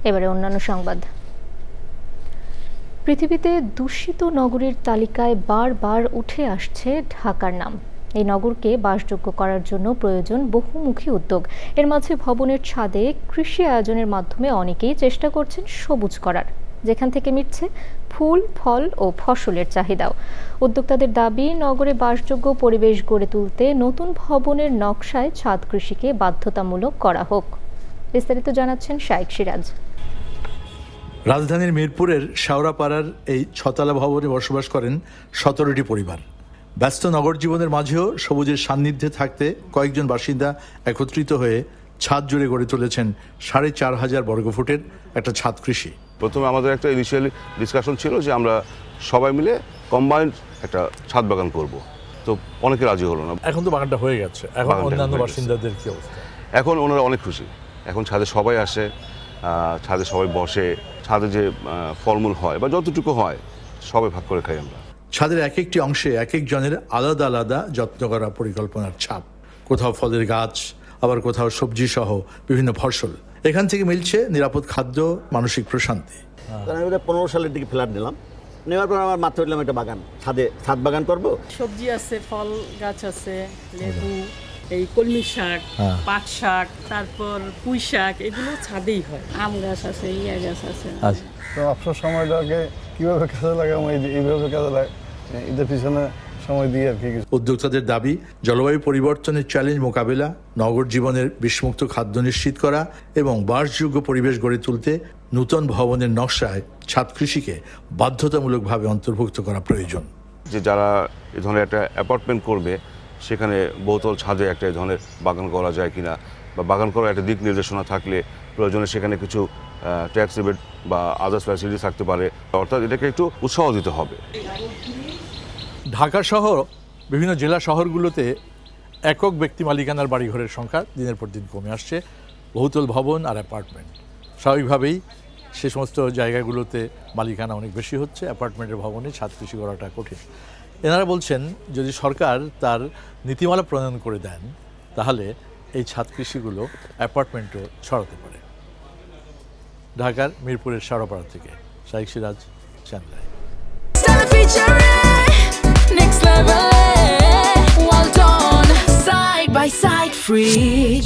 এবারে অন্যান্য সংবাদ। পৃথিবীতে দূষিত নগরীর তালিকায় বারবার উঠে আসছে ঢাকার নাম। এই নগরকে বাসযোগ্য করার জন্য প্রয়োজন বহুমুখী উদ্যোগ। এর মাঝে ভবনের ছাদে কৃষি আয়োজনের মাধ্যমে অনেকেই চেষ্টা করছেন সবুজ করার, যেখান থেকে মিটছে ফুল, ফল ও ফসলের চাহিদাও। উদ্যোক্তাদের দাবি, নগরে বাসযোগ্য পরিবেশ গড়ে তুলতে নতুন ভবনের নকশায় ছাদ কৃষিকে বাধ্যতামূলক করা হোক। বিস্তারিত জানাচ্ছেন শাইখ সিরাজ। রাজধানীর মিরপুরের শাওরাপাড়ার এই 6তলা ভবনে বসবাস করেন 17টি পরিবার। ব্যস্ত নগর জীবনের মাঝেও সবুজের সান্নিধ্যে থাকতে কয়েকজন বাসিন্দা একত্রিত হয়ে ছাদ জুড়ে গড়ে তুলেছেন 4500 বর্গফুটের একটা ছাদ কৃষি। প্রথমে আমাদের একটা ইনিশিয়ালি ডিসকাশন ছিল যে আমরা সবাই মিলে কম্বাইন্ড একটা ছাদ বাগান করব, তো অনেকে রাজি হলো না। এখন তো বাগানটা হয়ে গেছে, এখন অন্যান্য বাসিন্দাদের কি অবস্থা? এখন ওনারা অনেক খুশি, এখন ছাদে সবাই আসে, ছাদে সবাই বসে, ছাদে যে ফলমূল হয় বা যতটুকু হয় সবাই ভাগ করে খাই আমরা। ছাদের এক একটি অংশে এক একজনের আলাদা আলাদা যত্ন করা পরিকল্পনার ছাপ। কোথাও ফলের গাছ, আবার কোথাও সবজি সহ বিভিন্ন ফসল। এখান থেকে মিলছে নিরাপদ খাদ্য, মানসিক প্রশান্তি। আমি 15 সালের দিকে ফ্ল্যাট নিলাম, নেওয়ার পর আমার মাথায় উঠলাম একটা বাগান, ছাদ বাগান করব। সবজি আছে, ফল গাছ আছে, লেবু, এই কলমি শাক, পাট শাক, তারপর পুঁই শাক, এগুলো ছাদেই হয়। আম গাছ আছে, ইয়া গাছ আছে। তো অবসর সময়টাকে কীভাবে কাজে লাগাম, এইভাবে কাজে লাগাই, এদের পিছনে সময় দিয়ে আর কি। উদ্যোক্তাদের দাবি, জলবায়ু পরিবর্তনের চ্যালেঞ্জ মোকাবেলা, নগর জীবনের বিষমুক্ত খাদ্য নিশ্চিত করা এবং বাসযোগ্য পরিবেশ গড়ে তুলতে নূতন ভবনের নকশায় ছাদ কৃষিকে বাধ্যতামূলকভাবে অন্তর্ভুক্ত করা প্রয়োজন। যে যারা এই ধরনের একটা অ্যাপার্টমেন্ট করবে, সেখানে বহুতল ছাদে একটা এই ধরনের বাগান করা যায় কিনা, বা বাগান করার একটা দিক নির্দেশনা থাকলে প্রয়োজনে সেখানে কিছু ট্যাক্স রিবেট বা আদার্স ফ্যাসিলিটি থাকতে পারে, অর্থাৎ এটাকে একটু উৎসাহ দিতে হবে। ঢাকা সহ বিভিন্ন জেলা শহরগুলোতে একক ব্যক্তি মালিকানার বাড়িঘরের সংখ্যা দিনের পর দিন কমে আসছে। বহুতল ভবন আর অ্যাপার্টমেন্ট, স্বাভাবিকভাবেই সে সমস্ত জায়গাগুলোতে মালিকানা অনেক বেশি হচ্ছে। অ্যাপার্টমেন্টের ভবনে ছাদ কৃষি করাটা কঠিন। এনারা বলছেন, যদি সরকার তার নীতিমালা প্রণয়ন করে দেন, তাহলে এই ছাদ কৃষিগুলো অ্যাপার্টমেন্টও ছড়াতে পারে। ঢাকার মিরপুরের শাওরাপাড়া থেকে Shykh Siraj, channel I. Next level, well done, side by side, free.